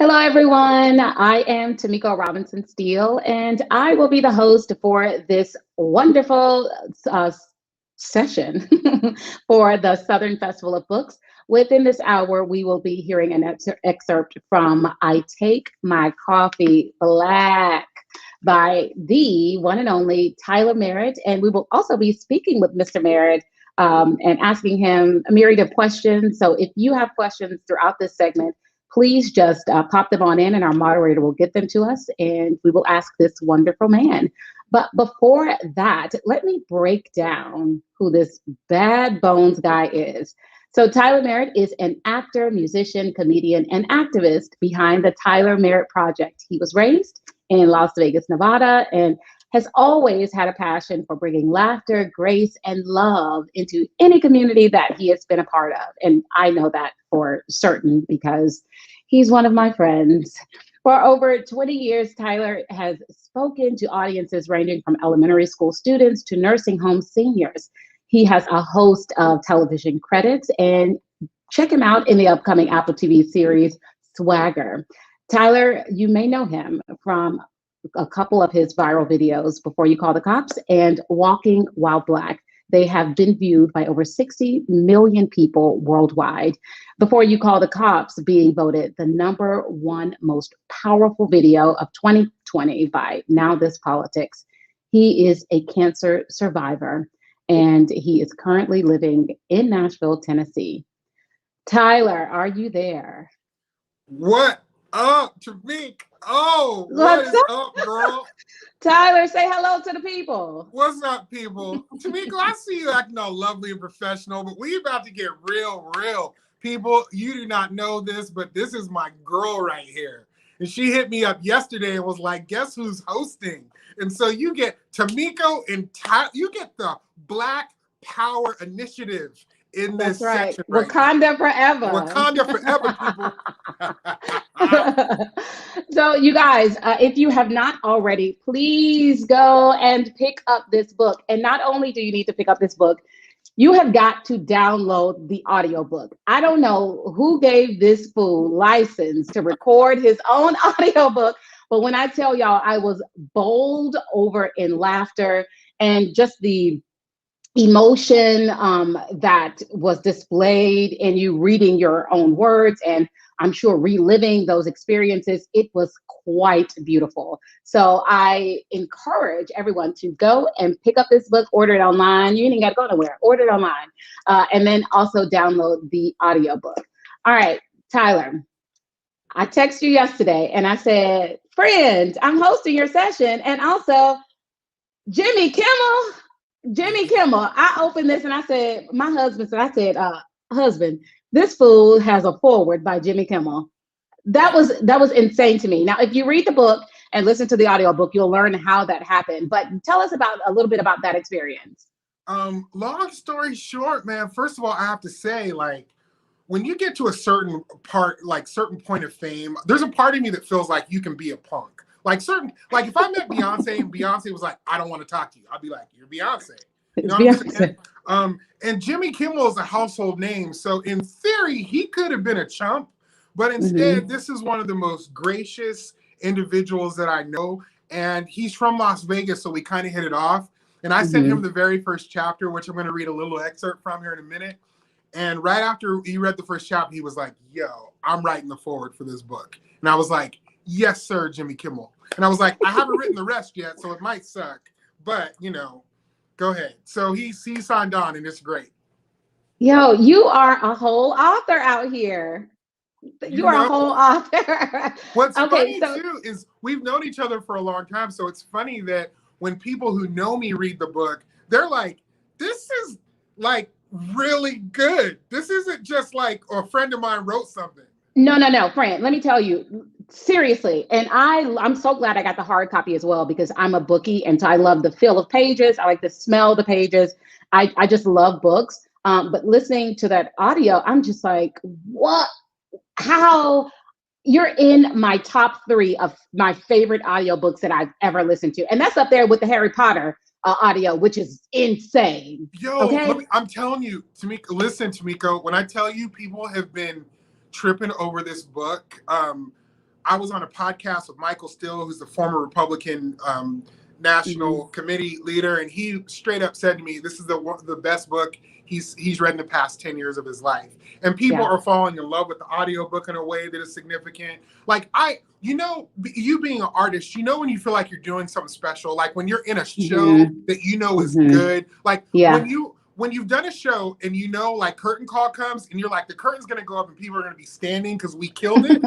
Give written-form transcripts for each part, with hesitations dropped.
Hello, everyone. I am Tamiko Robinson Steele, and I will be the host for this wonderful session for the Southern Festival of Books. Within this hour, we will be hearing an excerpt from I Take My Coffee Black by the one and only Tyler Merritt. And we will also be speaking with Mr. Merritt and asking him a myriad of questions. So if you have questions throughout this segment, please just pop them on in and our moderator will get them to us and we will ask this wonderful man. But before that, let me break down who this bad bones guy is. So Tyler Merritt is an actor, musician, comedian, and activist behind the Tyler Merritt Project. He was raised in Las Vegas, Nevada, and has always had a passion for bringing laughter, grace, and love into any community that he has been a part of. And I know that for certain because he's one of my friends. For over 20 years, Tyler has spoken to audiences ranging from elementary school students to nursing home seniors. He has a host of television credits, and check him out in the upcoming Apple TV series, Swagger. Tyler, you may know him from a couple of his viral videos, Before You Call the Cops and Walking While Black. They have been viewed by over 60 million people worldwide. Before You Call the Cops being voted the #1 most powerful video of 2020 by Now This Politics. He is a cancer survivor and he is currently living in Nashville, Tennessee. Tyler, are you there? What up, Tamik? Oh, what is up, girl? Tyler, say hello to the people. What's up, people? Tamiko, I see you acting all lovely and professional, but we about to get real. People, you do not know this, but this is my girl right here. And she hit me up yesterday and was like, guess who's hosting? And so you get Tamiko and you get the Black Power Initiative in this section. Right Wakanda now. Forever. Wakanda Forever, people. So you guys, if you have not already, please go and pick up this book. And not only do you need to pick up this book, you have got to download the audiobook. I don't know who gave this fool license to record his own audiobook, but when I tell y'all, I was bowled over in laughter and just the emotion that was displayed in you reading your own words and I'm sure reliving those experiences. It was quite beautiful. So I encourage everyone to go and pick up this book, order it online. You ain't got to go nowhere. Order it online. And then also download the audiobook. All right, Tyler, I texted you yesterday and I said, friend, I'm hosting your session. And also, Jimmy Kimmel. I opened this and I said, my husband said, husband, this fool has a forward by Jimmy Kimmel. That was insane to me. Now, if you read the book and listen to the audiobook, you'll learn how that happened. But tell us a little bit about that experience. Long story short, man, first of all, I have to say, like, when you get to a certain point of fame, there's a part of me that feels like you can be a punk. Like if I met Beyonce and Beyonce was like, I don't want to talk to you, I'd be like, you're Beyonce. You know what I'm saying? And Jimmy Kimmel is a household name. So in theory, he could have been a chump, but instead, this is one of the most gracious individuals that I know. And he's from Las Vegas, so we kind of hit it off. And I sent him the very first chapter, which I'm going to read a little excerpt from here in a minute. And right after he read the first chapter, he was like, yo, I'm writing the forward for this book. And I was like, yes, sir, Jimmy Kimmel. And I was like, I haven't written the rest yet, so it might suck. But, you know, go ahead. So he signed on, and it's great. Yo, you are a whole author out here. You are a whole author. What's funny, too, is we've known each other for a long time. So it's funny that when people who know me read the book, they're like, this is, like, really good. This isn't just like a friend of mine wrote something. No, friend. Let me tell you, seriously. And I'm so glad I got the hard copy as well because I'm a bookie, and so I love the feel of pages. I like the smell of the pages. I just love books. But listening to that audio, I'm just like, what? How? You're in my top 3 of my favorite audiobooks that I've ever listened to, and that's up there with the Harry Potter audio, which is insane. Yo, okay? I'm telling you, Tamiko, when I tell you people have been tripping over this book, I was on a podcast with Michael Steele, who's the former Republican national committee leader, and he straight up said to me, "This is the best book he's read in the past 10 years of his life." And people are falling in love with the audiobook in a way that is significant. Like you being an artist, when you feel like you're doing something special, like when you're in a show that is good, like when you've done a show and like curtain call comes and you're like, the curtain's gonna go up and people are gonna be standing because we killed it.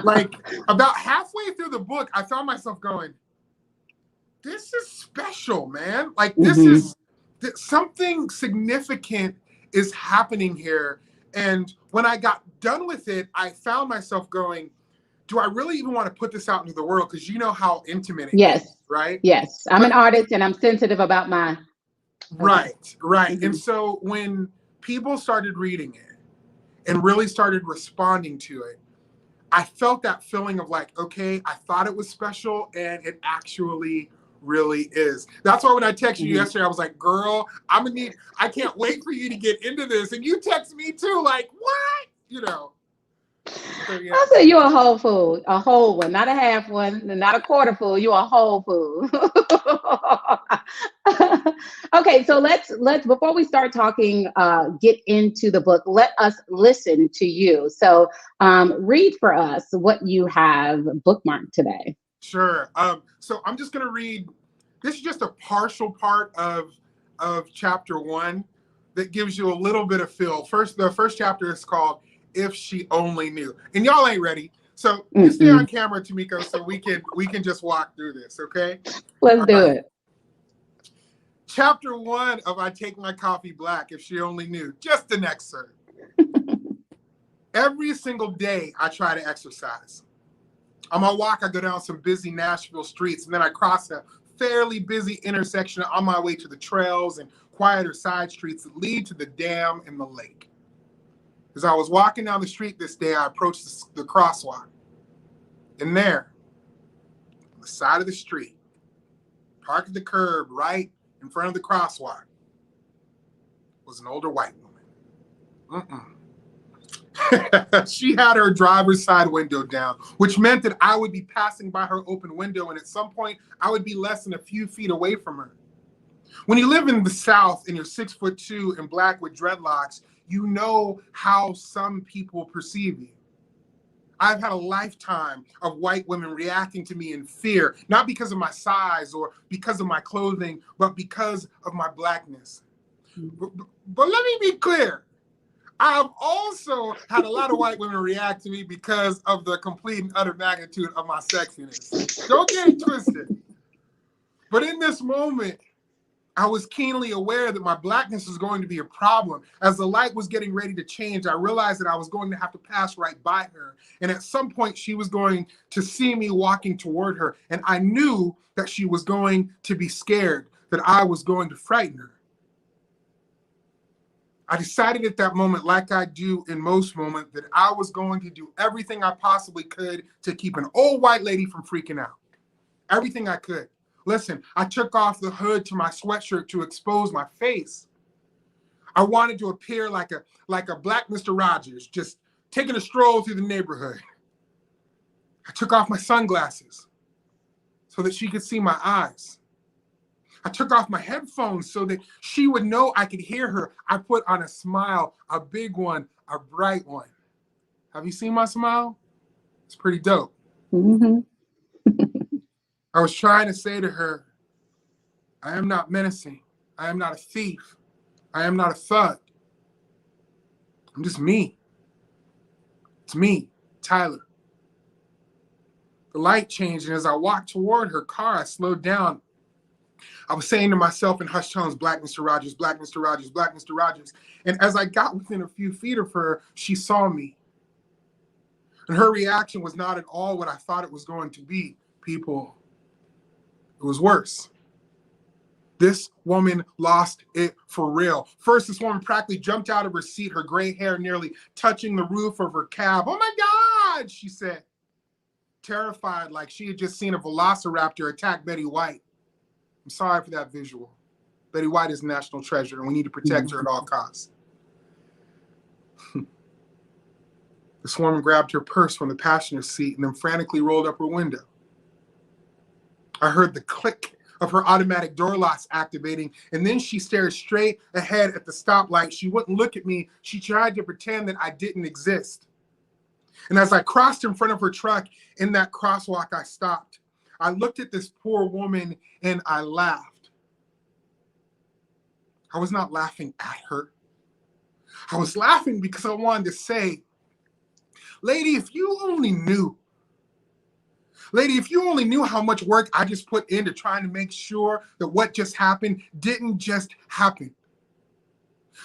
Like about halfway through the book, I found myself going, this is special, man. Like this is something significant is happening here. And when I got done with it, I found myself going, do I really even want to put this out into the world? Because you know how intimate it is, right? Yes. I'm an artist and I'm sensitive about my... Right. And so when people started reading it and really started responding to it, I felt that feeling of like, okay, I thought it was special and it actually really is. That's why when I texted you yesterday, I was like, girl, I can't wait for you to get into this. And you text me too, like, what? So, yeah. I said you're a whole fool, a whole one, not a half one, not a quarter fool. You're a whole fool. Okay, so let's before we start talking, get into the book. Let us listen to you. So read for us what you have bookmarked today. Sure. So I'm just gonna read. This is just a partial part of chapter 1 that gives you a little bit of feel. The first chapter is called "If She Only Knew," and y'all ain't ready. So you stay on camera, Tamiko, so we can just walk through this, okay? Let's do it. Chapter 1 of "I Take My Coffee Black, If She Only Knew." Just an excerpt. Every single day, I try to exercise. On my walk, I go down some busy Nashville streets, and then I cross a fairly busy intersection on my way to the trails and quieter side streets that lead to the dam and the lake. As I was walking down the street this day, I approached the crosswalk. And there, on the side of the street, parked at the curb right in front of the crosswalk, was an older white woman. She had her driver's side window down, which meant that I would be passing by her open window, and at some point, I would be less than a few feet away from her. When you live in the South and you're 6'2" and black with dreadlocks, you know how some people perceive you. I've had a lifetime of white women reacting to me in fear, not because of my size or because of my clothing, but because of my blackness. But let me be clear. I've also had a lot of white women react to me because of the complete and utter magnitude of my sexiness. Don't get it twisted. But in this moment, I was keenly aware that my blackness was going to be a problem. As the light was getting ready to change, I realized that I was going to have to pass right by her. And at some point, she was going to see me walking toward her. And I knew that she was going to be scared, that I was going to frighten her. I decided at that moment, like I do in most moments, that I was going to do everything I possibly could to keep an old white lady from freaking out. Everything I could. Listen, I took off the hood to my sweatshirt to expose my face. I wanted to appear like a black Mr. Rogers, just taking a stroll through the neighborhood. I took off my sunglasses so that she could see my eyes. I took off my headphones so that she would know I could hear her. I put on a smile, a big one, a bright one. Have you seen my smile? It's pretty dope. I was trying to say to her, I am not menacing. I am not a thief. I am not a thug. I'm just me. It's me, Tyler. The light changed, and as I walked toward her car, I slowed down. I was saying to myself in hushed tones, Black Mr. Rogers, Black Mr. Rogers, Black Mr. Rogers. And as I got within a few feet of her, she saw me. And her reaction was not at all what I thought it was going to be, people. It was worse. This woman lost it for real. First, this woman practically jumped out of her seat, her gray hair nearly touching the roof of her cab. "Oh my God," she said, terrified like she had just seen a velociraptor attack Betty White. I'm sorry for that visual. Betty White is a national treasure, and we need to protect her at all costs. This woman grabbed her purse from the passenger seat and then frantically rolled up her window. I heard the click of her automatic door locks activating, and then she stared straight ahead at the stoplight. She wouldn't look at me. She tried to pretend that I didn't exist. And as I crossed in front of her truck in that crosswalk, I stopped. I looked at this poor woman and I laughed. I was not laughing at her. I was laughing because I wanted to say, lady, if you only knew. Lady, if you only knew how much work I just put into trying to make sure that what just happened didn't just happen.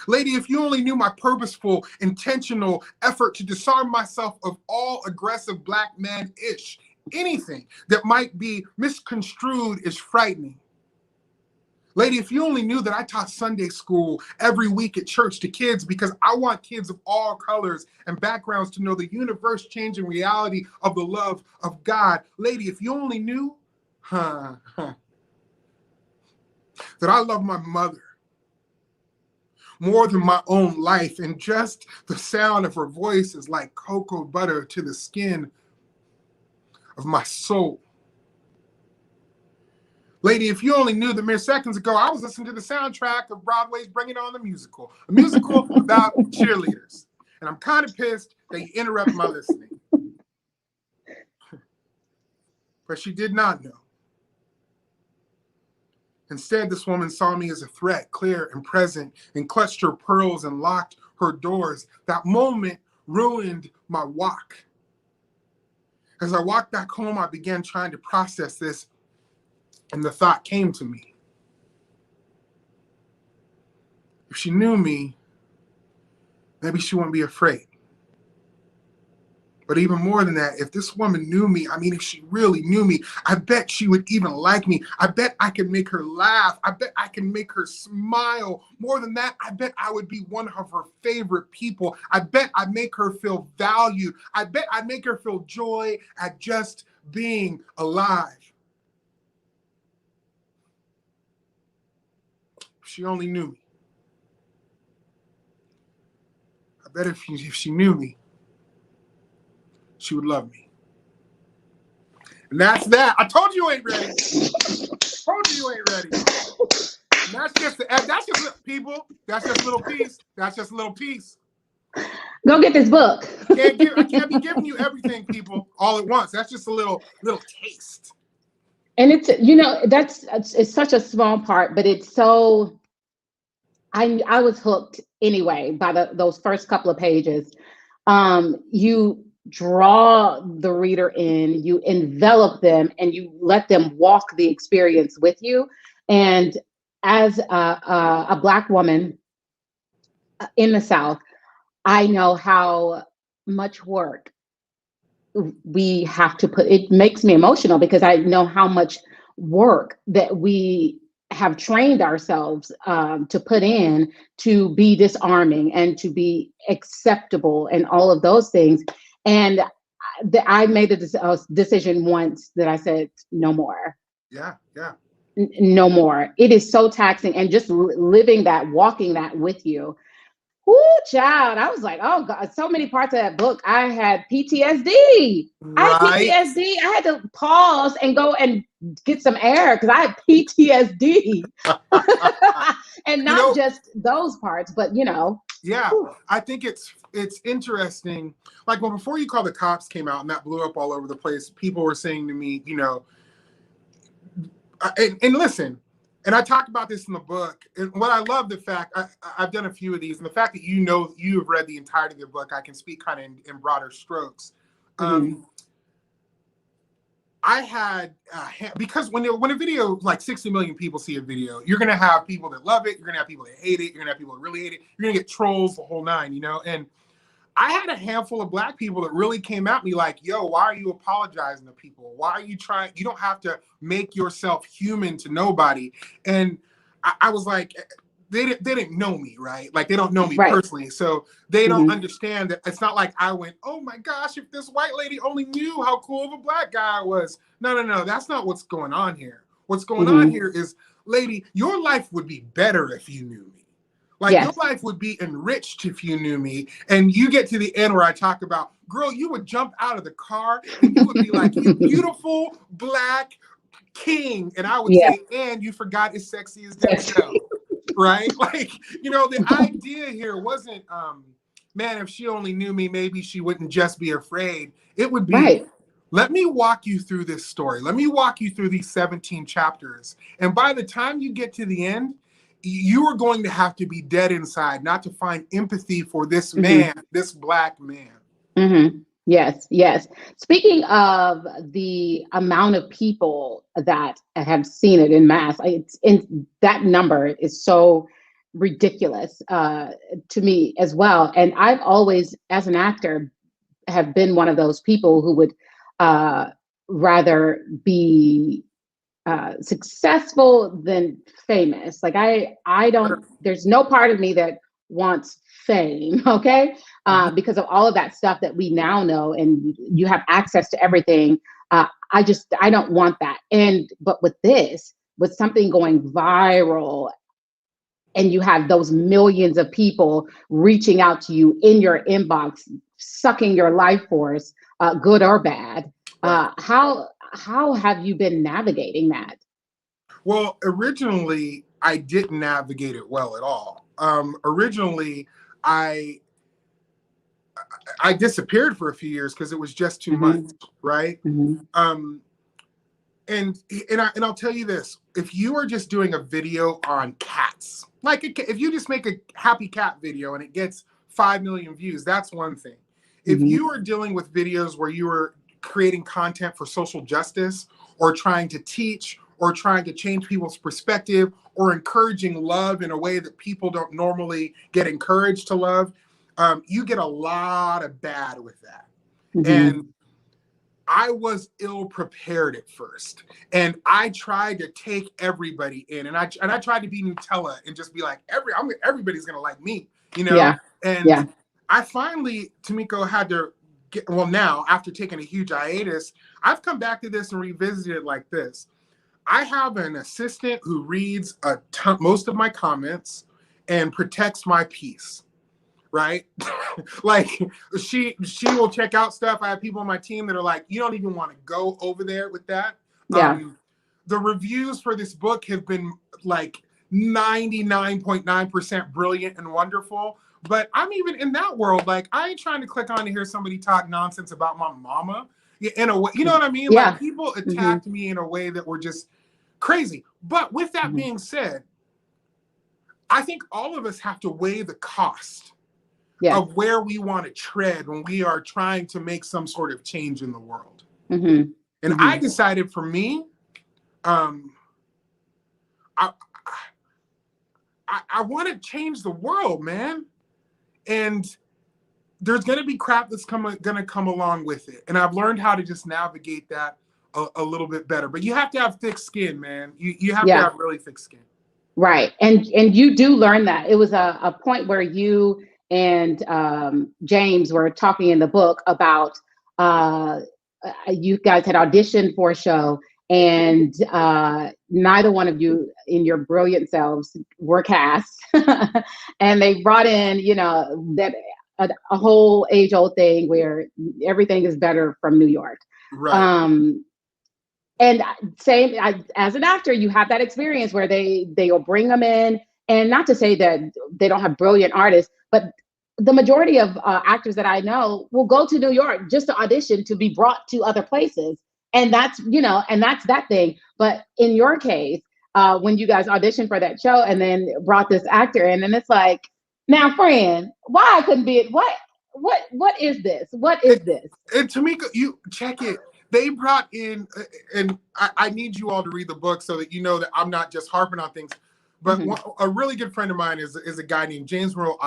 Lady, if you only knew my purposeful, intentional effort to disarm myself of all aggressive black man-ish, anything that might be misconstrued is frightening. Lady, if you only knew that I taught Sunday school every week at church to kids because I want kids of all colors and backgrounds to know the universe-changing reality of the love of God. Lady, if you only knew that I love my mother more than my own life, and just the sound of her voice is like cocoa butter to the skin of my soul. Lady, if you only knew that mere seconds ago, I was listening to the soundtrack of Broadway's Bring It On, the musical, a musical about cheerleaders. And I'm kind of pissed that you interrupt my listening. But she did not know. Instead, this woman saw me as a threat, clear and present, and clutched her pearls and locked her doors. That moment ruined my walk. As I walked back home, I began trying to process this, and the thought came to me. If she knew me, maybe she wouldn't be afraid. But even more than that, if this woman knew me, I mean, if she really knew me, I bet she would even like me. I bet I could make her laugh. I bet I can make her smile. More than that, I bet I would be one of her favorite people. I bet I'd make her feel valued. I bet I'd make her feel joy at just being alive. If she only knew me. I bet if she knew me, she would love me. And that's that. I told you ain't ready. Told you ain't ready. And that's just people. That's just a little piece. That's just a little piece. Go get this book. I can't be giving you everything, people, all at once. That's just a little taste. And it's, it's such a small part, but it's so, I was hooked anyway by those first couple of pages. You draw the reader in, you envelop them, and you let them walk the experience with you. And as a Black woman in the South, I know how much work we have to put. It makes me emotional because I know how much work that we have trained ourselves to put in to be disarming and to be acceptable and all of those things. And I made a decision once that I said, no more. Yeah. No more. It is so taxing. And just living that, walking that with you. Ooh, child. I was like, oh God, so many parts of that book. I had PTSD. Right. I had to pause and go and get some air because I had PTSD. And not just those parts, but Yeah, whew. I think it's interesting. Like before You Call the Cops came out and that blew up all over the place, people were saying to me, and listen, and I talked about this in the book. And what I love the fact, I've done a few of these, and the fact that you have read the entirety of the book, I can speak kind of in broader strokes. Mm-hmm. I had because when a video, like 60 million people see a video, you're gonna have people that love it, you're gonna have people that hate it, you're gonna have people that really hate it, you're gonna get trolls, the whole nine, And I had a handful of Black people that really came at me like, yo, why are you apologizing to people? Why are you trying? You don't have to make yourself human to nobody. And I was like, they didn't know me, right? Like they don't know me personally. So they don't understand that it's not like I went, oh my gosh, if this white lady only knew how cool of a Black guy I was. No. That's not what's going on here. What's going on here is, lady, your life would be better if you knew me. Like, your life would be enriched if you knew me. And you get to the end where I talk about, girl, you would jump out of the car and you would be like, you beautiful Black king. And I would say, and you forgot as sexy as Denzel, right? Like, you know, the idea here wasn't, man, if she only knew me, maybe she wouldn't just be afraid. It would be, let me walk you through this story. Let me walk you through these 17 chapters. And by the time you get to the end, you are going to have to be dead inside, not to find empathy for this man, this Black man. Yes, yes. Speaking of the amount of people that have seen it in mass, that number is so ridiculous to me as well. And I've always, as an actor, have been one of those people who would rather be successful than famous. Like I don't, there's no part of me that wants fame, okay? Because of all of that stuff that we now know, and you have access to everything. I don't want that. But with something going viral, and you have those millions of people reaching out to you in your inbox, sucking your life force, good or bad. How have you been navigating that? Well, originally, I didn't navigate it well at all. Originally, I disappeared for a few years because it was just too much, right? And I'll tell you this: if you are just doing a video on cats, like if you just make a happy cat video and it gets 5 million views, that's one thing. If you are dealing with videos where you are creating content for social justice, or trying to teach, or trying to change people's perspective, or encouraging love in a way that people don't normally get encouraged to love, you get a lot of bad with that. And I was ill prepared at first, and I tried to take everybody in, and I tried to be Nutella and just be like, everybody's gonna like me, you know. I finally, Tamiko, had to get, well, now after taking a huge hiatus, I've come back to this and revisited it like this. I have an assistant who reads most of my comments and protects my peace. Right? Like she will check out stuff. I have people on my team that are like, you don't even want to go over there with that. The reviews for this book have been like 99.9% brilliant and wonderful. But I'm even in that world, like I ain't trying to click on to hear somebody talk nonsense about my mama in a way, you know what I mean? Like people attacked me in a way that were just crazy. But with that being said, I think all of us have to weigh the cost of where we want to tread when we are trying to make some sort of change in the world. And I decided for me, I want to change the world, man. And there's going to be crap that's going to come along with it. And I've learned how to just navigate that a little bit better. But you have to have thick skin, man. You have to have really thick skin. Right. And you do learn that. It was a point where you and James were talking in the book about you guys had auditioned for a show, and neither one of you in your brilliant selves were cast. And they brought in, you know, that a whole age-old thing where everything is better from New York. Right. And same as an actor, you have that experience where they'll bring them in, and not to say that they don't have brilliant artists, but the majority of actors that I know will go to New York just to audition to be brought to other places. And that's, you know, and that's that thing. But in your case, when you guys auditioned for that show and then brought this actor in, and it's like, now, friend, why I couldn't be it? What is this? What is this? And Tamika, you check it. They brought in, and I need you all to read the book so that you know that I'm not just harping on things. But a really good friend of mine is a guy named James Merritt,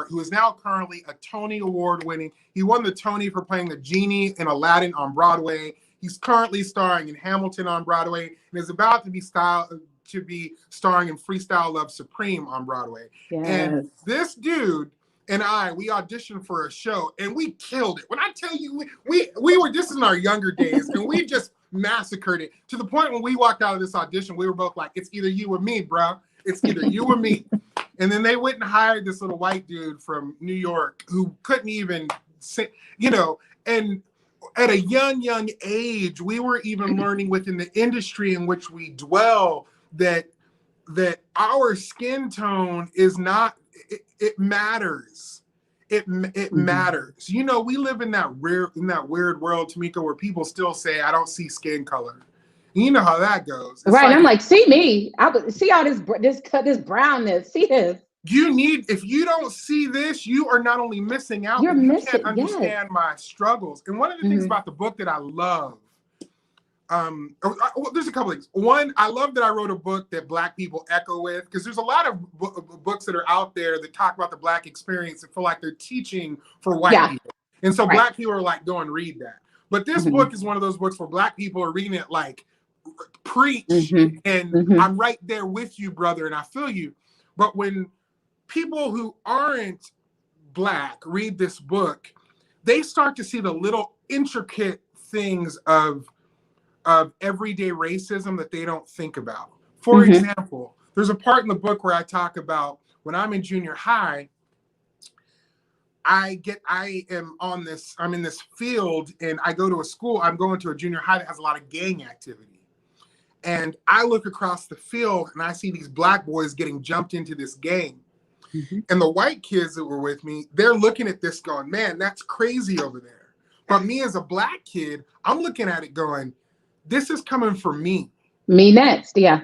who is now currently a Tony Award winning. He won the Tony for playing the genie in Aladdin on Broadway. He's currently starring in Hamilton on Broadway and is about to be starring in Freestyle Love Supreme on Broadway. Yes. And this dude and we auditioned for a show and we killed it. When I tell you, we were just in our younger days and we just massacred it to the point when we walked out of this audition, we were both like, it's either you or me, bro. It's either you or me. And then they went and hired this little white dude from New York who couldn't even say, you know, and at a young age, we were even learning within the industry in which we dwell that our skin tone is not, it matters. It matters. You know, we live in that weird world, Tamika, where people still say, I don't see skin color. And you know how that goes. It's right. Like, I'm like, see me. I would see all this brownness. See this. If you don't see this, you are not only missing out, but you can't understand my struggles. And one of the things about the book that I love, well, there's a couple things. One, I love that I wrote a book that Black people echo with, because there's a lot of books that are out there that talk about the Black experience and feel like they're teaching for white people. And so Black people are like, go and read that. But this book is one of those books where Black people are reading it like, preach, and I'm right there with you, brother, and I feel you. But when people who aren't Black read this book, they start to see the little intricate things of everyday racism that they don't think about. For example, there's a part in the book where I talk about when I'm in junior high, I'm in this field and I go to a school, I'm going to a junior high that has a lot of gang activity. And I look across the field and I see these Black boys getting jumped into this gang. And the white kids that were with me, they're looking at this going, man, that's crazy over there. But me as a Black kid, I'm looking at it going, this is coming for me. Me next, yeah.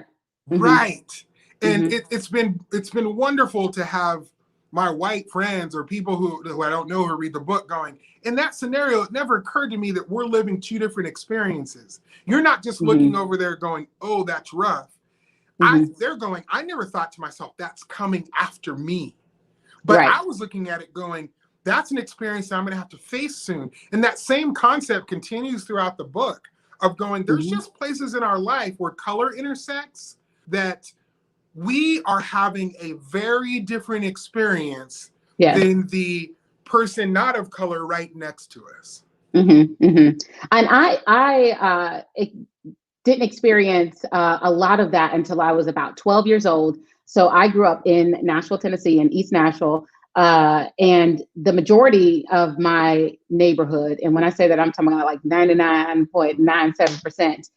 Right. And it's been wonderful to have my white friends or people who I don't know who read the book going, in that scenario, it never occurred to me that we're living two different experiences. You're not just looking over there going, oh, that's rough. They're going, I never thought to myself, that's coming after me. But I was looking at it going, that's an experience that I'm going to have to face soon. And that same concept continues throughout the book of going, there's just places in our life where color intersects that we are having a very different experience than the person not of color right next to us. And I didn't experience a lot of that until I was about 12 years old. So I grew up in Nashville, Tennessee, in East Nashville. And the majority of my neighborhood, and when I say that, I'm talking about like 99.97%,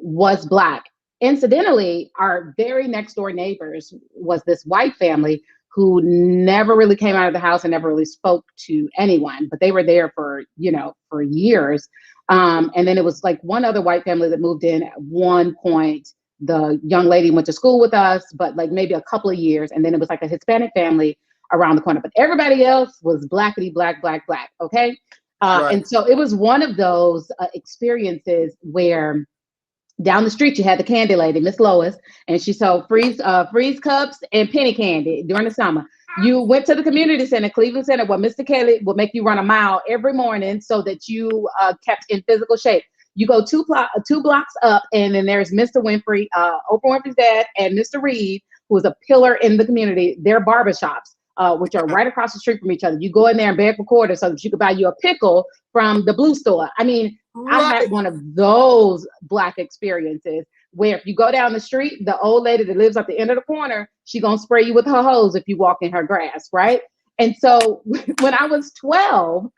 was Black. Incidentally, our very next door neighbors was this white family who never really came out of the house and never really spoke to anyone, but they were there for years. And then it was like one other white family that moved in at one point. The young lady went to school with us, but like maybe a couple of years. And then it was like a Hispanic family around the corner, but everybody else was blackity black. Okay. And so it was one of those experiences where down the street you had the candy lady, Miss Lois, and she sold freeze cups and penny candy during the summer. You went to the community center, Cleveland Center, where Mr. Kelly would make you run a mile every morning so that you kept in physical shape. You go two blocks up, and then there's Mr. Winfrey, Oprah Winfrey's dad, and Mr. Reed, who is a pillar in the community. Their barbershops, which are right across the street from each other. You go in there and beg for quarters so that you could buy you a pickle from the blue store. I mean, I had one of those Black experiences where if you go down the street, the old lady that lives at the end of the corner, she gonna spray you with her hose if you walk in her grass, right? And so when I was 12,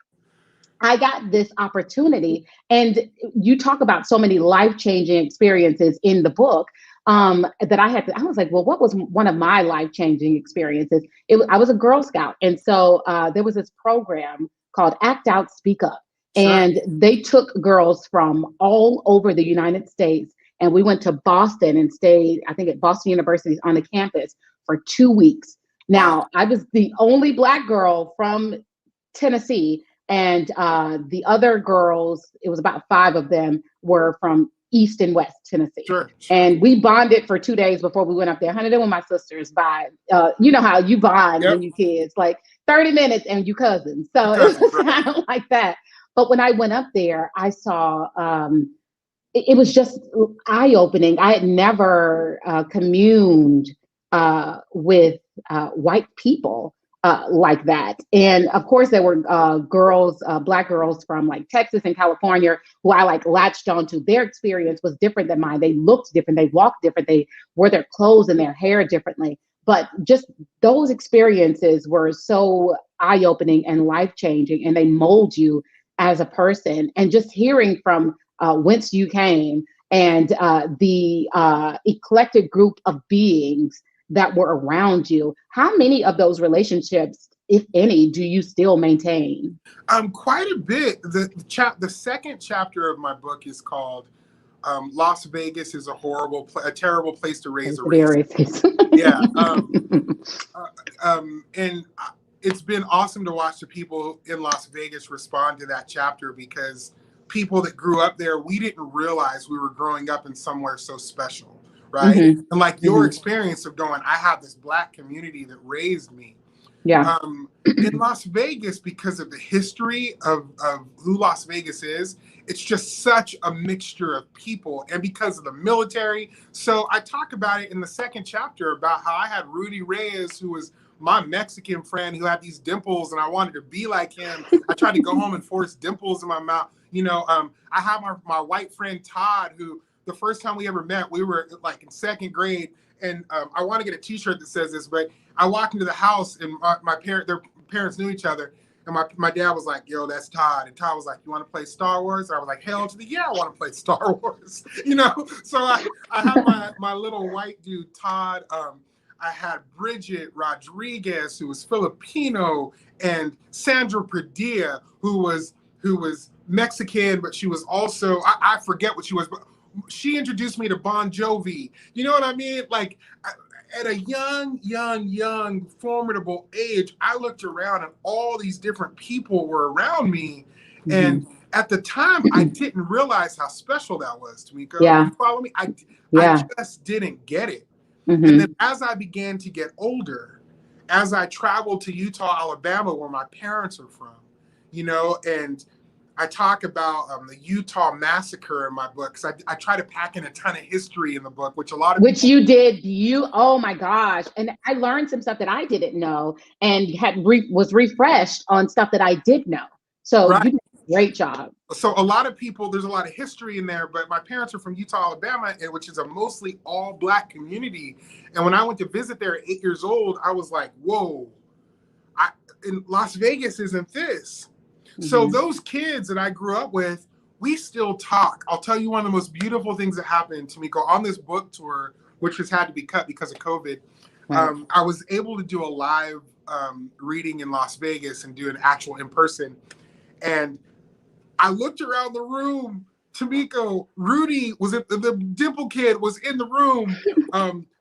I got this opportunity, and you talk about so many life-changing experiences in the book that I was like, well, what was one of my life-changing experiences? I was a Girl Scout. And so there was this program called Act Out, Speak Up. And they took girls from all over the United States, and we went to Boston and stayed, I think, at Boston University on the campus for 2 weeks. Now, I was the only Black girl from Tennessee, and the other girls, it was about 5 of them, were from East and West Tennessee. And we bonded for 2 days before we went up there. Honey, they were my sisters by, you know how you bond when you kids, like 30 minutes and you cousins. So it was kind of like that. But when I went up there, I saw, it was just eye-opening. I had never communed with white people like that. And of course, there were girls, Black girls from like Texas and California who I like latched onto. Their experience was different than mine. They looked different. They walked different. They wore their clothes and their hair differently. but just those experiences were so eye-opening and life-changing, and they mold you as a person. And just hearing from whence you came, and the eclectic group of beings that were around you, how many of those relationships, if any, do you still maintain? Quite a bit. The second chapter of my book is called Las Vegas is a terrible place to raise a racist. Yeah. And it's been awesome to watch the people in Las Vegas respond to that chapter, because people that grew up there, we didn't realize we were growing up in somewhere so special, right? Mm-hmm. And like your experience of going, I have this Black community that raised me. Yeah. In Las Vegas, because of the history of who Las Vegas is, it's just such a mixture of people, and because of the military. So I talk about it in the second chapter about how I had Rudy Reyes, who was my Mexican friend who had these dimples, and I wanted to be like him. I tried to go home and force dimples in my mouth. I have my white friend Todd, who the first time we ever met, we were like in second grade, and I want to get a T-shirt that says this, but I walked into the house, and their parents knew each other, and my dad was like, "Yo, that's Todd," and Todd was like, "You want to play Star Wars?" And I was like, "Hell to the yeah, I want to play Star Wars." So I had my little white dude Todd. I had Bridget Rodriguez, who was Filipino, and Sandra Padilla, who was Mexican, but she was also, I forget what she was, but she introduced me to Bon Jovi. You know what I mean? Like, at a young, formidable age, I looked around and all these different people were around me. Mm-hmm. And at the time, I didn't realize how special that was, Tamika. Yeah. You follow me? I just didn't get it. Mm-hmm. And then as I began to get older, as I traveled to Utah, Alabama, where my parents are from, and I talk about the Utah massacre in my book, because I try to pack in a ton of history in the book, which you did. Oh my gosh. And I learned some stuff that I didn't know, and was refreshed on stuff that I did know. So right. You did a great job. So there's a lot of history in there, but my parents are from Utah, Alabama, which is a mostly all Black community. And when I went to visit there at 8 years old, I was like, whoa, in Las Vegas isn't this. So those kids that I grew up with, we still talk. I'll tell you one of the most beautiful things that happened to me on this book tour, which has had to be cut because of COVID. Right. I was able to do a live reading in Las Vegas and do an actual in person. And I looked around the room. Tamiko, Rudy the dimple kid was in the room.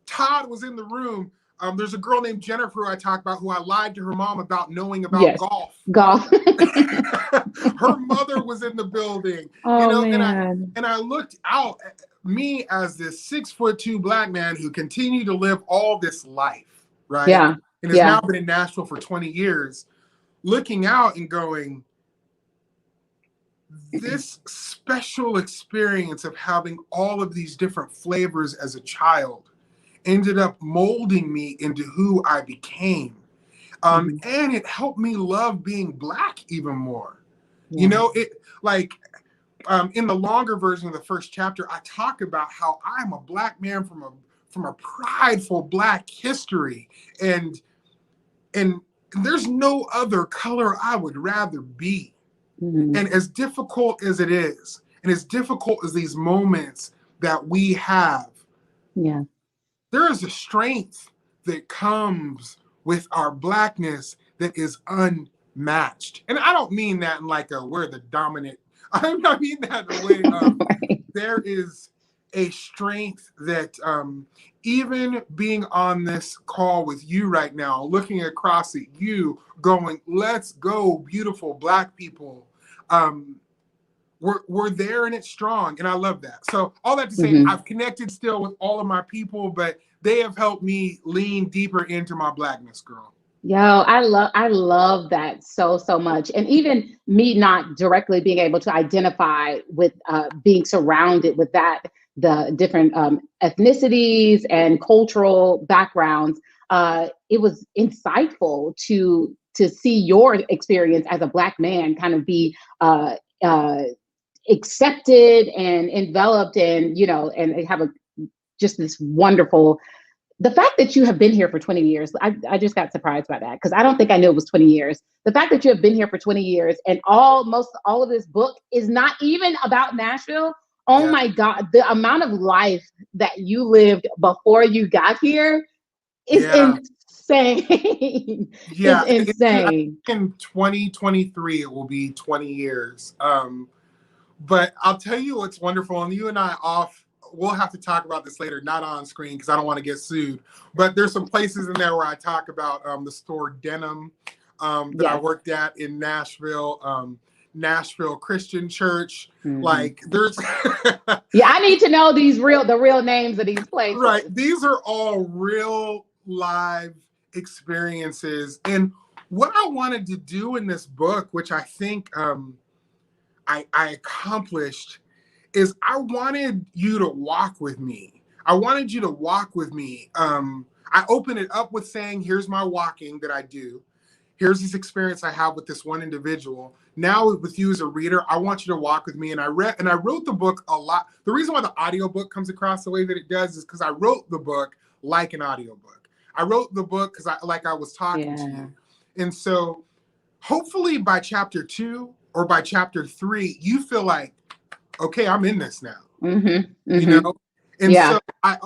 Todd was in the room. There's a girl named Jennifer who I talk about, who I lied to her mom about knowing about golf. Her mother was in the building. Oh, man. And I looked out at me as this 6'2" Black man who continued to live all this life, right? Yeah. And has now been in Nashville for 20 years, looking out and going, this special experience of having all of these different flavors as a child ended up molding me into who I became. And it helped me love being Black even more. Yeah. In the longer version of the first chapter, I talk about how I'm a Black man from a prideful Black history. And there's no other color I would rather be. Mm-hmm. And as difficult as it is, and as difficult as these moments that we have, there is a strength that comes with our Blackness that is unmatched. And I don't mean that in like we're the dominant. I mean that in a way of there is a strength that even being on this call with you right now, looking across at you, going, let's go, beautiful Black people. We're there and it's strong, and I love that. So all that to say, I've connected still with all of my people, but they have helped me lean deeper into my Blackness, girl. Yo, I love that so much. And even me not directly being able to identify with being surrounded with the different ethnicities and cultural backgrounds, it was insightful to see your experience as a Black man kind of be accepted and enveloped, and and have just this wonderful the fact that you have been here for 20 years, I just got surprised by that because I don't think I knew it was 20 years. The fact that you have been here for 20 years and almost all of this book is not even about Nashville. Oh Yeah. my God, the amount of life that you lived before you got here is Yeah. insane. Yeah. It's insane. In 2023, it will be 20 years. But I'll tell you what's wonderful, and you and I we'll have to talk about this later, not on screen because I don't want to get sued. But there's some places in there where I talk about the store Denim that I worked at in Nashville, Nashville Christian Church. Like there's yeah, I need to know the real names of these places. Right. These are all real live experiences. And what I wanted to do in this book, which I think I accomplished, is I wanted you to walk with me. I wanted you to walk with me. I open it up with saying, here's my walking that I do. Here's this experience I have with this one individual. Now with you as a reader, I want you to walk with me. And I wrote the book a lot. The reason why the audiobook comes across the way that it does is because I wrote the book like an audiobook. I wrote the book because I was talking to you. And so hopefully by chapter 2 or by chapter 3, you feel like, okay, I'm in this now. You know? And so I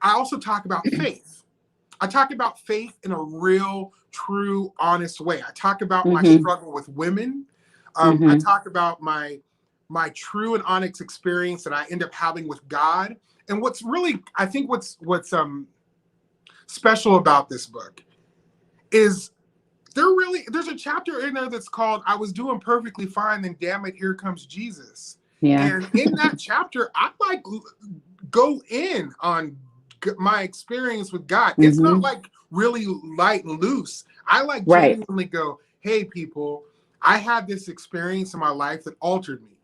also talk about faith. I talk about faith in a real, true, honest way. I talk about my struggle with women. I talk about my true and honest experience that I end up having with God. And what's really, I think what's special about this book is there's a chapter in there that's called I Was Doing Perfectly Fine, then damn it, here comes Jesus. Yeah. And in that chapter, I like go in on my experience with God. It's not like really light and loose. I like genuinely go, hey people, I had this experience in my life that altered me.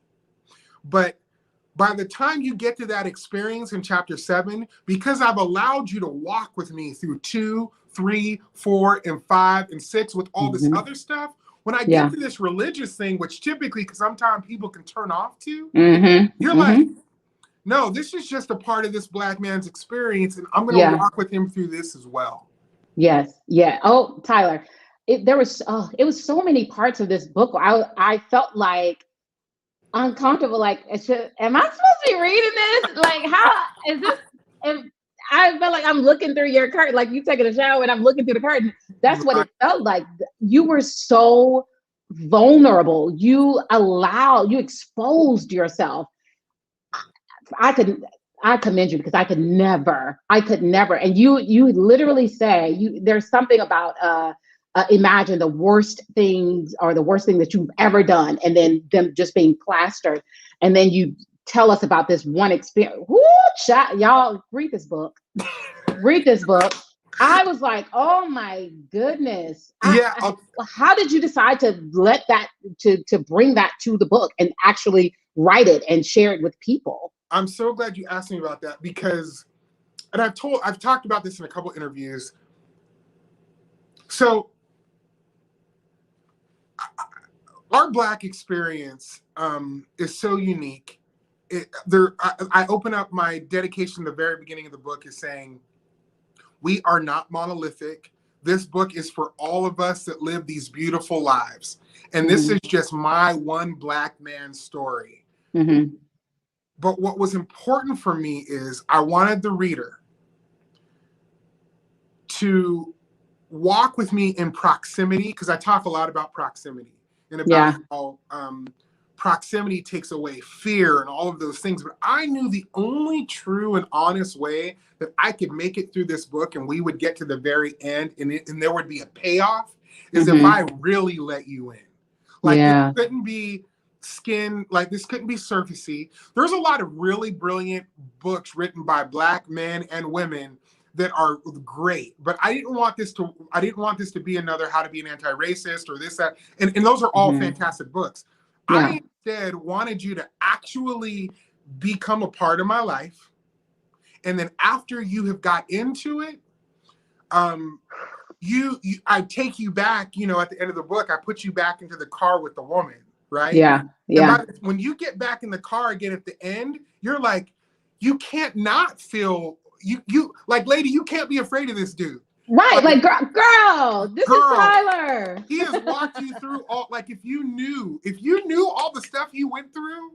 But by the time you get to that experience in chapter 7, because I've allowed you to walk with me through 2, 3, 4, and 5, and 6 with all this other stuff, when I get to this religious thing, which typically, because sometimes people can turn off to, you're like, no, this is just a part of this Black man's experience, and I'm going to walk with him through this as well. Yes. Yeah. Oh, Tyler, it was so many parts of this book. I felt like uncomfortable. Like, am I supposed to be reading this? Like, how is this? I felt like I'm looking through your curtain, like you taking a shower and I'm looking through the curtain. That's what it felt like. You were so vulnerable. You exposed yourself. I commend you because I could never. And you literally say there's something about imagine the worst things or the worst thing that you've ever done, and then them just being plastered, and then you tell us about this one experience. Woo, y'all read this book. Read this book. I was like, oh my goodness. How did you decide to let that to bring that to the book and actually write it and share it with people? I'm so glad you asked me about that because, and I've talked about this in a couple of interviews. So our Black experience is so unique. I open up my dedication at the very beginning of the book is saying, we are not monolithic. This book is for all of us that live these beautiful lives. And this is just my one Black man's story. But what was important for me is I wanted the reader to walk with me in proximity, because I talk a lot about proximity and about how proximity takes away fear and all of those things. But I knew the only true and honest way that I could make it through this book and we would get to the very end and there would be a payoff is if I really let you in. Like this couldn't be this couldn't be surfacey. There's a lot of really brilliant books written by Black men and women that are great, but I didn't want this to be another How to Be an Anti-Racist or this, that, and those are all fantastic books. I instead wanted you to actually become a part of my life. And then after you have got into it, I take you back, at the end of the book, I put you back into the car with the woman, right? Yeah. When you get back in the car again at the end, you're like, you can't not feel you like, lady, you can't be afraid of this dude. Right, like girl, this is Tyler. He has walked you through all, like, if you knew all the stuff he went through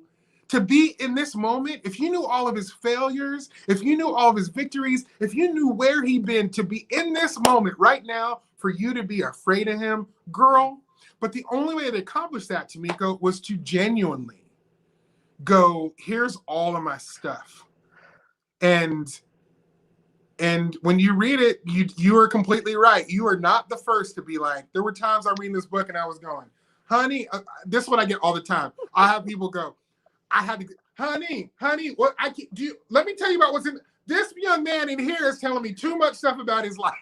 to be in this moment, if you knew all of his failures, if you knew all of his victories, if you knew where he'd been to be in this moment right now, for you to be afraid of him, girl. But the only way to accomplish that, Tamiko, was to genuinely go, here's all of my stuff. And when you read it, you are completely right. You are not the first to be like, there were times I'm reading this book and I was going, honey, this is what I get all the time. I have people go, I had to, honey, what I can do? Let me tell you about what's in this young man in here is telling me too much stuff about his life.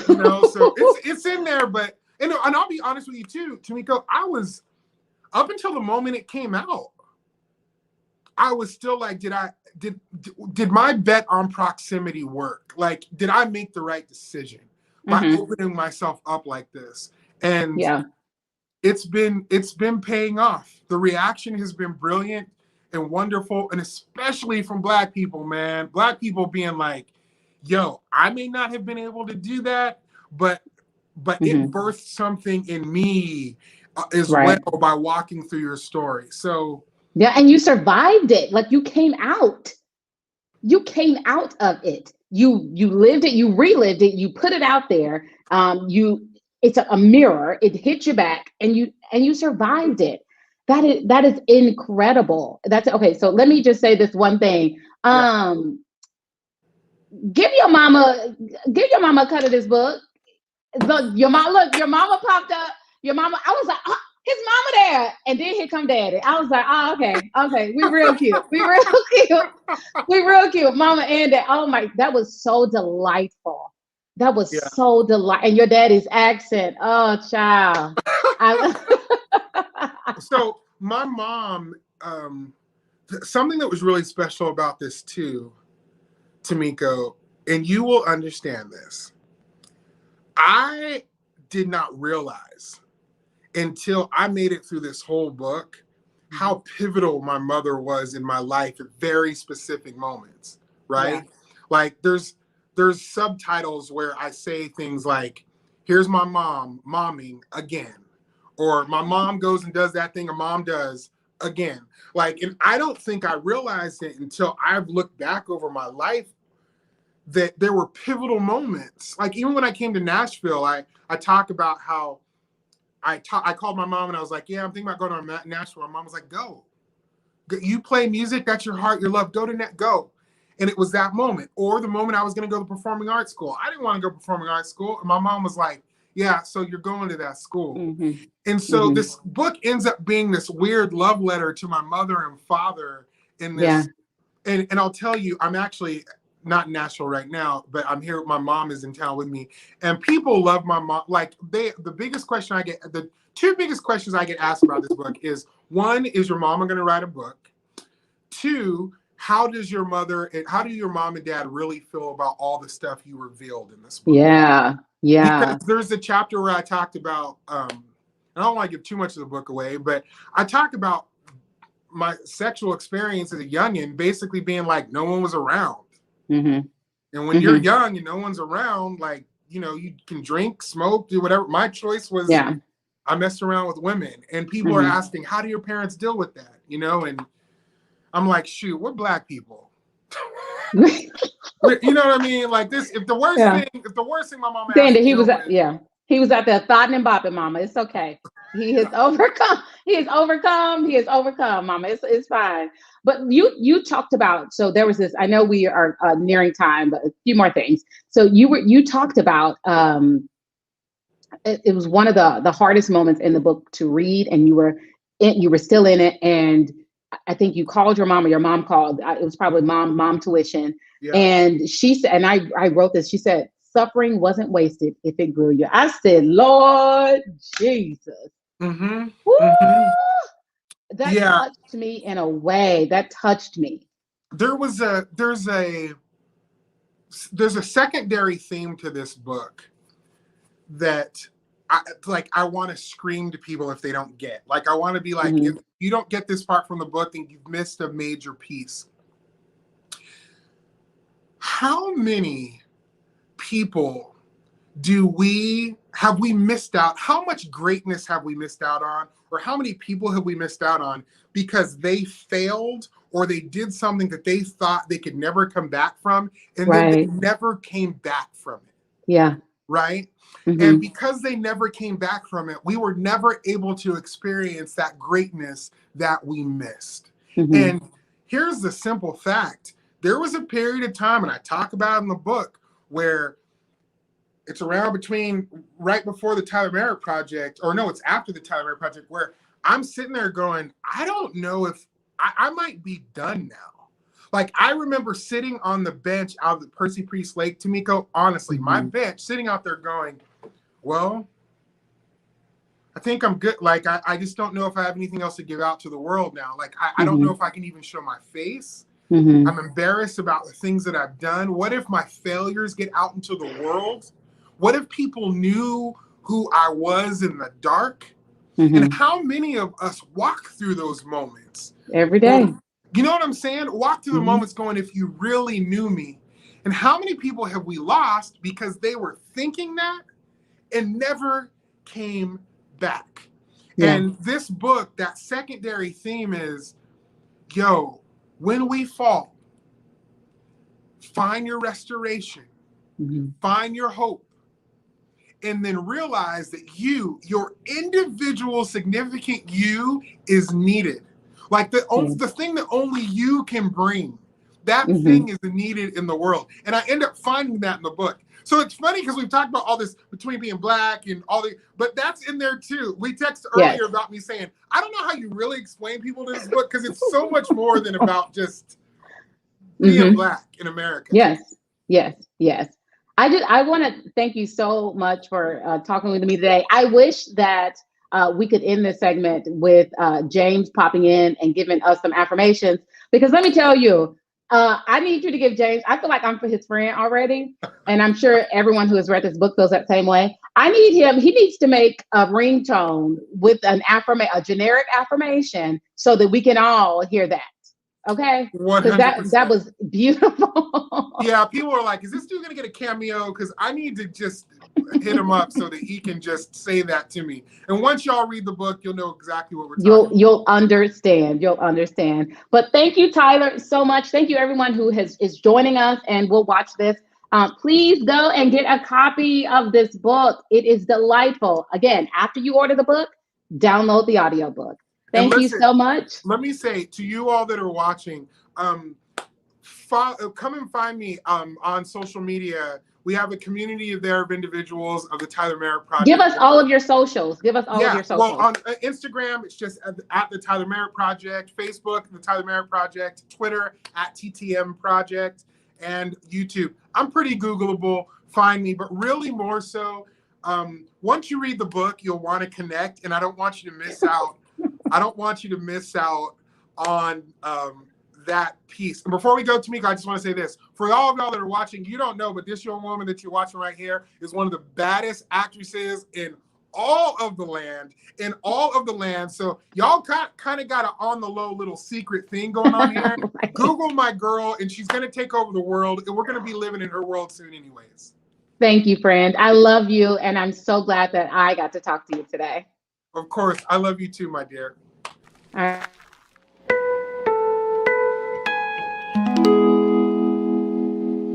You know, so it's in there, but and I'll be honest with you too, Tamiko, I was up until the moment it came out, I was still like, did my bet on proximity work? Like, did I make the right decision by opening myself up like this? And it's been paying off. The reaction has been brilliant and wonderful, and especially from Black people, man. Black people being like, yo, I may not have been able to do that, but it birthed something in me as well by walking through your story. So yeah, and you survived it. Like, you came out. You came out of it. You lived it. You relived it. You put it out there. It's a mirror. It hit you back, and you survived it. That is incredible. That's okay. So let me just say this one thing. Give your mama a cut of this book. Your mama popped up. Your mama. I was like, oh, his mama there, and then here come daddy. I was like, oh, okay, we real cute. We real cute, mama and dad. Oh my, that was so delightful. That was so delightful. And your daddy's accent, oh child. So my mom, something that was really special about this too, Tamiko, and you will understand this. I did not realize until I made it through this whole book how pivotal my mother was in my life at very specific moments, right? Yeah. Like there's subtitles where I say things like, here's my mom momming again, or my mom goes and does that thing a mom does again. Like, and I don't think I realized it until I've looked back over my life that there were pivotal moments. Like, even when I came to Nashville, I talk about how I called my mom and I was like, yeah, I'm thinking about going to Nashville. My mom was like, go. You play music, that's your heart, your love, go. And it was that moment. Or the moment I was going to go to performing arts school. I didn't want to go to performing arts school. And my mom was like, yeah, so you're going to that school. And so this book ends up being this weird love letter to my mother and father in this. And I'll tell you, I'm actually not in Nashville right now, but I'm here. My mom is in town with me, and people love my mom. Like, the biggest question I get, the two biggest questions I get asked about this book is, one, is your mama going to write a book? Two, how do your mom and dad really feel about all the stuff you revealed in this book? Yeah. Because there's a chapter where I talked about, I don't want to give too much of the book away, but I talk about my sexual experience as a youngin, basically being like, no one was around. And when you're young and no one's around, like, you know, you can drink, smoke, do whatever. My choice was, I messed around with women, and people are asking, how do your parents deal with that? You know, and I'm like, shoot, we're Black people. You know what I mean? Like, this, if the worst thing my mom asked me, he was out there thotting and bopping, mama. It's okay. He has overcome. He has overcome, mama. It's fine. But you talked about, so there was this, I know we are nearing time, but a few more things. So you talked about, it was one of the hardest moments in the book to read, and you were still in it. And I think you called your mom, or your mom called. It was probably mom tuition. Yeah. And she said, and I wrote this, she said, suffering wasn't wasted if it grew you. I said, Lord Jesus. That touched me in a way. That touched me. There's a secondary theme to this book that I want to scream to people if they don't get. Like, I want to be like, if you don't get this part from the book, then you've missed a major piece. how many people have we missed out? How much greatness have we missed out on? Or how many people have we missed out on because they failed or they did something that they thought they could never come back from, and then they never came back from it? Yeah. Right? And because they never came back from it, we were never able to experience that greatness that we missed. And here's the simple fact. There was a period of time, and I talk about it in the book, where it's around right before the Tyler Merritt Project, or no, it's after the Tyler Merritt Project, where I'm sitting there going, I don't know if I might be done now. Like, I remember sitting on the bench out of the Percy Priest Lake, Tamiko, honestly, my bench, sitting out there going, well, I think I'm good. Like, I just don't know if I have anything else to give out to the world now. Like, I don't know if I can even show my face. I'm embarrassed about the things that I've done. What if my failures get out into the world? What if people knew who I was in the dark? And how many of us walk through those moments? Every day. You know what I'm saying? Walk through the moments going, if you really knew me. And how many people have we lost because they were thinking that and never came back? Yeah. And this book, that secondary theme is, yo, when we fall, find your restoration, find your hope, and then realize that your individual significant you is needed. Like the thing that only you can bring, that thing is needed in the world. And I end up finding that in the book. So it's funny because we've talked about all this between being Black and but that's in there too. We texted earlier about me saying, I don't know how you really explain people to this book, because it's so much more than about just being Black in America. Yes. I want to thank you so much for talking with me today. I wish that we could end this segment with James popping in and giving us some affirmations, because let me tell you, I need you to give James, I feel like I'm his friend already, and I'm sure everyone who has read this book feels that same way. I need him, he needs to make a ringtone with a generic affirmation so that we can all hear that. Okay, because that was beautiful. Yeah, people are like, is this dude gonna get a cameo? Because I need to just hit him up so that he can just say that to me. And once y'all read the book, you'll know exactly what we're talking about. You'll understand. But thank you, Tyler, so much. Thank you, everyone who is joining us and will watch this. Please go and get a copy of this book. It is delightful. Again, after you order the book, download the audiobook. Thank you so much. Let me say to you all that are watching, come and find me on social media. We have a community of individuals of the Tyler Merritt Project. Give us all of your socials. Of your socials. Well, on Instagram, it's just at the Tyler Merritt Project. Facebook, the Tyler Merritt Project. Twitter, at TTM Project. And YouTube. I'm pretty Googleable. Find me. But really more so, once you read the book, you'll want to connect. And I don't want you to miss out. On that piece. And before we go, Tamika, I just want to say this. For all of y'all that are watching, you don't know, but this young woman that you're watching right here is one of the baddest actresses in all of the land. So y'all kind of got an on the low little secret thing going on here. Right. Google my girl, and she's going to take over the world, and we're going to be living in her world soon anyways. Thank you, friend. I love you, and I'm so glad that I got to talk to you today. Of course. I love you too, my dear. All right.